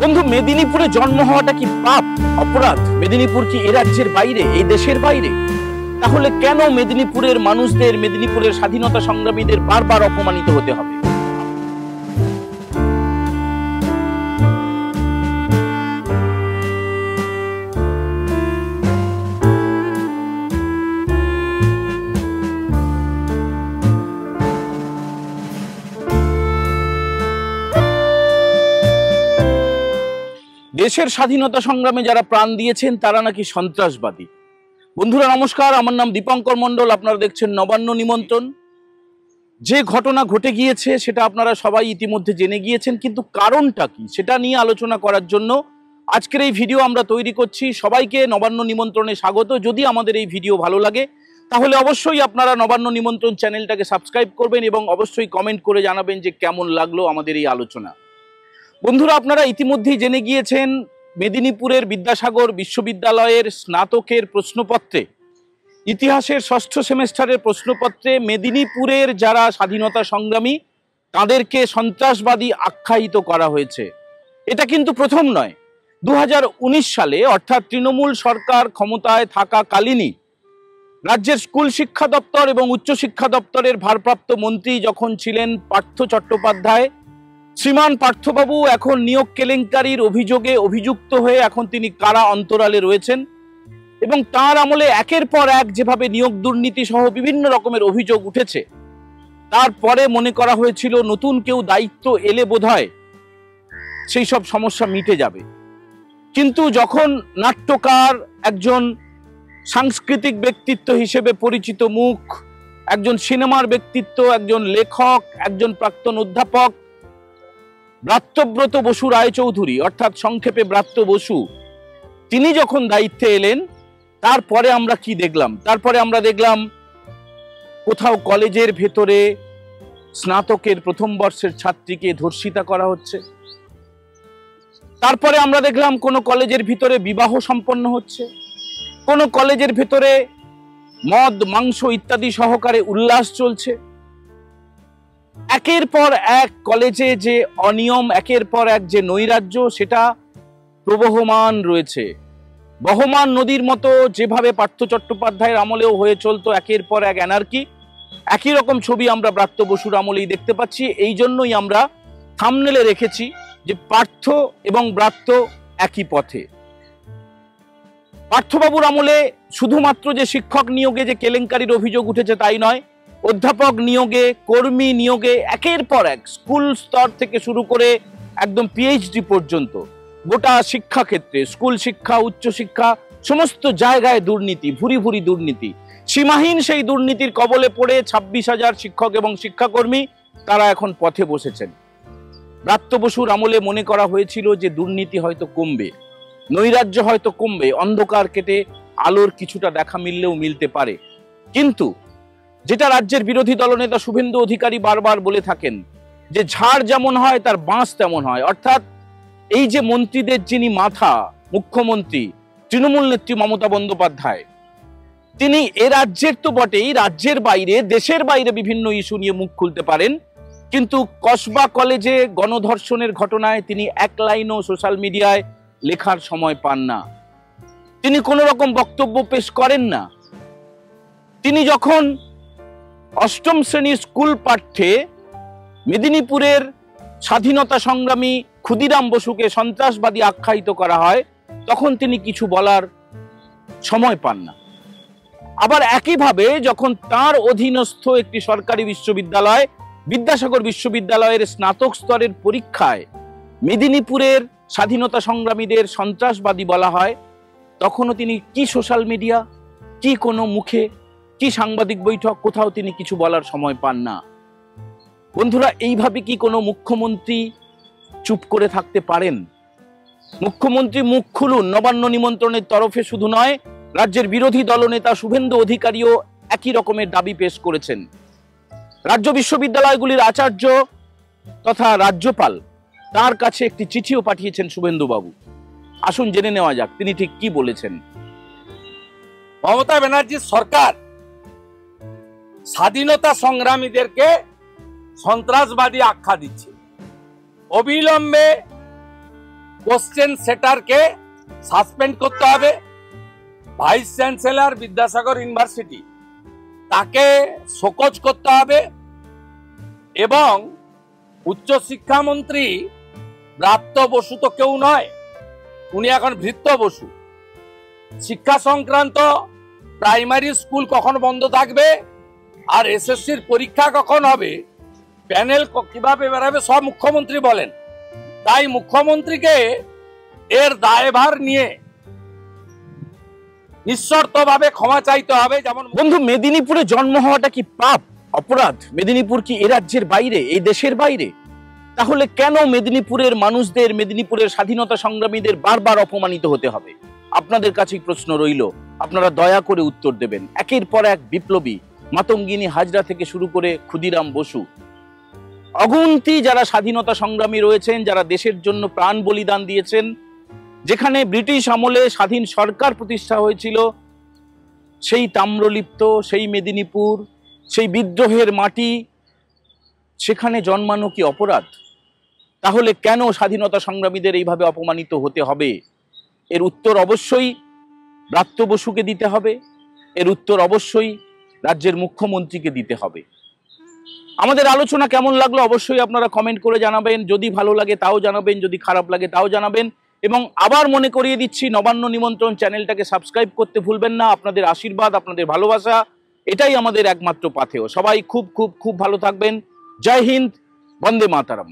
বন্ধু, মেদিনীপুরে জন্ম হওয়াটা কি পাপ, অপরাধ? মেদিনীপুর কি এ রাজ্যের বাইরে, এই দেশের বাইরে? তাহলে কেন মেদিনীপুরের মানুষদের, মেদিনীপুরের স্বাধীনতা সংগ্রামীদের বারবার অপমানিত হতে হবে? দেশের স্বাধীনতা সংগ্রামে যারা প্রাণ দিয়েছেন তারা নাকি সন্ত্রাসবাদী। বন্ধুরা নমস্কার, আমার নাম দীপঙ্কর মণ্ডল, আপনারা দেখছেন নবান্ন নিমন্ত্রণ। যে ঘটনা ঘটে গিয়েছে সেটা আপনারা সবাই ইতিমধ্যে জেনে গিয়েছেন, কিন্তু কারণটা কি সেটা নিয়ে আলোচনা করার জন্য আজকের এই ভিডিও আমরা তৈরি করছি। সবাইকে নবান্ন নিমন্ত্রণে স্বাগত। যদি আমাদের এই ভিডিও ভালো লাগে তাহলে অবশ্যই আপনারা নবান্ন নিমন্ত্রণ চ্যানেলটাকে সাবস্ক্রাইব করবেন এবং অবশ্যই কমেন্ট করে জানাবেন যে কেমন লাগলো আমাদের এই আলোচনা। বন্ধুরা, আপনারা ইতিমধ্যেই জেনে গিয়েছেন মেদিনীপুরের বিদ্যাসাগর বিশ্ববিদ্যালয়ের স্নাতকের প্রশ্নপত্রে, ইতিহাসের ষষ্ঠ সেমেস্টারের প্রশ্নপত্রে মেদিনীপুরের যারা স্বাধীনতা সংগ্রামী তাদেরকে সন্ত্রাসবাদী আখ্যায়িত করা হয়েছে। এটা কিন্তু প্রথম নয়। 2019 সালে অর্থাৎ তৃণমূল সরকার ক্ষমতায় থাকাকালীনই রাজ্যের স্কুল শিক্ষা দপ্তর এবং উচ্চশিক্ষা দপ্তরের ভারপ্রাপ্ত মন্ত্রী যখন ছিলেন পার্থ চট্টোপাধ্যায়, শ্রীমান পার্থবাবু এখন নিয়োগ কেলেঙ্কারির অভিযোগে অভিযুক্ত হয়ে এখন তিনি কারা অন্তরালে রয়েছেন এবং তার আমলে একের পর এক যেভাবে নিয়োগ দুর্নীতি সহ বিভিন্ন রকমের অভিযোগ উঠেছে, তারপরে মনে করা হয়েছিল নতুন কেউ দায়িত্ব এলে বোধহয় সেই সব সমস্যা মিটে যাবে। কিন্তু যখন নাট্যকার, একজন সাংস্কৃতিক ব্যক্তিত্ব হিসেবে পরিচিত মুখ, একজন সিনেমার ব্যক্তিত্ব, একজন লেখক, একজন প্রাক্তন অধ্যাপক ব্রাত্যব্রত বসু রায়চৌধুরী, অর্থাৎ সংক্ষেপে ব্রাত্য বসু, তিনি যখন দায়িত্বে এলেন, তারপরে আমরা কি দেখলাম? তারপরে আমরা দেখলাম কোথাও কলেজের ভেতরে স্নাতকের প্রথম বর্ষের ছাত্রীকে ধর্ষিতা করা হচ্ছে। তারপরে আমরা দেখলাম কোন কলেজের ভিতরে বিবাহ সম্পন্ন হচ্ছে, কোন কলেজের ভেতরে মদ, মাংস ইত্যাদি সহকারে উল্লাস চলছে। একের পর এক কলেজে যে অনিয়ম, একের পর এক যে নৈরাজ্য, সেটা প্রবহমান রয়েছে। বহমান নদীর মতো যেভাবে পার্থ চট্টোপাধ্যায়ের আমলেও হয়ে চলতো একের পর এক অ্যানার্কি, একই রকম ছবি আমরা ব্রাত্য বসুর আমলেই দেখতে পাচ্ছি। এই জন্যই আমরা থাম্বনেলে রেখেছি যে পার্থ এবং ব্রাত্য একই পথে। পার্থবাবুর আমলে শুধুমাত্র যে শিক্ষক নিয়োগে যে কেলেঙ্কারির অভিযোগ উঠেছে তাই নয়, অধ্যাপক নিয়োগে, কর্মী নিয়োগে একের পর এক স্কুল স্তর থেকে শুরু করে একদম পিএইচডি পর্যন্ত গোটা শিক্ষাক্ষেত্রে, স্কুল শিক্ষা, উচ্চশিক্ষা, সমস্ত জায়গায় দুর্নীতি, ভুরি ভুরি দুর্নীতি। সীমাহীন সেই দুর্নীতির কবলে পড়ে 26,000 শিক্ষক এবং শিক্ষাকর্মী তারা এখন পথে বসেছেন। ব্রাত্য বসুর আমলে মনে করা হয়েছিল যে দুর্নীতি হয়তো কমবে, নৈরাজ্য হয়তো কমবে, অন্ধকার কেটে আলোর কিছুটা দেখা মিললেও মিলতে পারে। কিন্তু যেটা রাজ্যের বিরোধী দলনেতা শুভেন্দু অধিকারী বারবার বলে থাকেন যে ঝাড় যেমন হয় তার বাঁশ তেমন হয়, অর্থাৎ এই যে মন্ত্রীদের যিনি মাথা, মুখ্যমন্ত্রী তৃণমূল নেত্রী মমতা বন্দ্যোপাধ্যায়, তিনি এ রাজ্যের তো বটেই, রাজ্যের বাইরে, দেশের বাইরে বিভিন্ন ইস্যু নিয়ে মুখ খুলতে পারেন, কিন্তু কসবা কলেজে গণধর্ষণের ঘটনায় তিনি এক লাইনও সোশ্যাল মিডিয়ায় লেখার সময় পান না। তিনি কোনো রকম বক্তব্য পেশ করেন না। তিনি যখন অষ্টম শ্রেণীর স্কুল পাঠ্যে মেদিনীপুরের স্বাধীনতা সংগ্রামী ক্ষুদিরাম বসুকে সন্ত্রাসবাদী আখ্যায়িত করা হয়, তখন তিনি কিছু বলার সময় পান না। আবার একইভাবে যখন তার অধীনস্থ একটি সরকারি বিশ্ববিদ্যালয়, বিদ্যাসাগর বিশ্ববিদ্যালয়ের স্নাতক স্তরের পরীক্ষায় মেদিনীপুরের স্বাধীনতা সংগ্রামীদের সন্ত্রাসবাদী বলা হয়, তখনও তিনি কি সোশ্যাল মিডিয়া, কি কোনো মুখে, কি সাংবাদিক বৈঠক, কোথাও তিনি কিছু বলার সময় পান না। বন্ধুরা, এইভাবে কি কোনো মুখ্যমন্ত্রী চুপ করে থাকতে পারেন? মুখ্যমন্ত্রী মুখ খুলুন। নবান্ন নিমন্ত্রণের তরফে শুধু নয়, রাজ্যের বিরোধী দলনেতা শুভেন্দু অধিকারীও একই রকমের দাবি পেশ করেছেন। রাজ্য বিশ্ববিদ্যালয়গুলির আচার্য তথা রাজ্যপাল তার কাছে একটি চিঠিও পাঠিয়েছেন শুভেন্দু বাবু। আসুন জেনে নেওয়া যাক তিনি ঠিক কি বলেছেন। মমতা ব্যানার্জির সরকার স্বাধীনতা সংগ্রামীদেরকে সন্ত্রাসবাদী আখ্যা দিচ্ছে। অবিলম্বে কোশ্চেন সেটারকে সাসপেন্ড করতে হবে। ভাইস চ্যান্সেলর বিদ্যাসাগর ইউনিভার্সিটি তাকে শোকজ করতে হবে এবং উচ্চশিক্ষামন্ত্রী ব্রাত্য বসু তো কেউ নয়, উনি এখন ভৃত্য বসু। শিক্ষা সংক্রান্ত প্রাইমারি স্কুল কখন বন্ধ থাকবে আর এসএসসির পরীক্ষা কখন হবে, প্যানেল কিভাবে বেরাবে, সব মুখ্যমন্ত্রী বলেন। তাই মুখ্যমন্ত্রীকে এর দায়ভার নিয়ে নিঃশর্তভাবে ক্ষমা চাইতে হবে। যেমন বন্ধু, মেদিনীপুরে জন্ম হওয়াটা কি পাপ, অপরাধ? মেদিনীপুর কি এ রাজ্যের বাইরে, এই দেশের বাইরে? তাহলে কেন মেদিনীপুরের মানুষদের, মেদিনীপুরের স্বাধীনতা সংগ্রামীদের বারবার অপমানিত হতে হবে? আপনাদের কাছেই প্রশ্ন রইল, আপনারা দয়া করে উত্তর দেবেন। একের পর এক বিপ্লবী, মাতঙ্গিনী হাজরা থেকে শুরু করে ক্ষুদিরাম বসু, অগুন্তি যারা স্বাধীনতা সংগ্রামী রয়েছেন, যারা দেশের জন্য প্রাণ বলিদান দিয়েছেন, যেখানে ব্রিটিশ আমলে স্বাধীন সরকার প্রতিষ্ঠা হয়েছিল, সেই তাম্রলিপ্ত, সেই মেদিনীপুর, সেই বিদ্রোহের মাটি, সেখানে জন্মানো কি অপরাধ? তাহলে কেন স্বাধীনতা সংগ্রামীদের এইভাবে অপমানিত হতে হবে? এর উত্তর অবশ্যই ব্রাত্য বসুকে দিতে হবে, এর উত্তর অবশ্যই রাজ্যের মুখ্যমন্ত্রীকে দিতে হবে। আমাদের আলোচনা কেমন লাগলো অবশ্যই আপনারা কমেন্ট করে জানাবেন। যদি ভালো লাগে তাও জানাবেন, যদি খারাপ লাগে তাও জানাবেন। এবং আবার মনে করিয়ে দিচ্ছি, নবান্ন নিমন্ত্রণ চ্যানেলটাকে সাবস্ক্রাইব করতে ভুলবেন না। আপনাদের আশীর্বাদ, আপনাদের ভালোবাসা, এটাই আমাদের একমাত্র পাথেয়। সবাই খুব খুব খুব ভালো থাকবেন। জয় হিন্দ, বন্দে মাতারাম।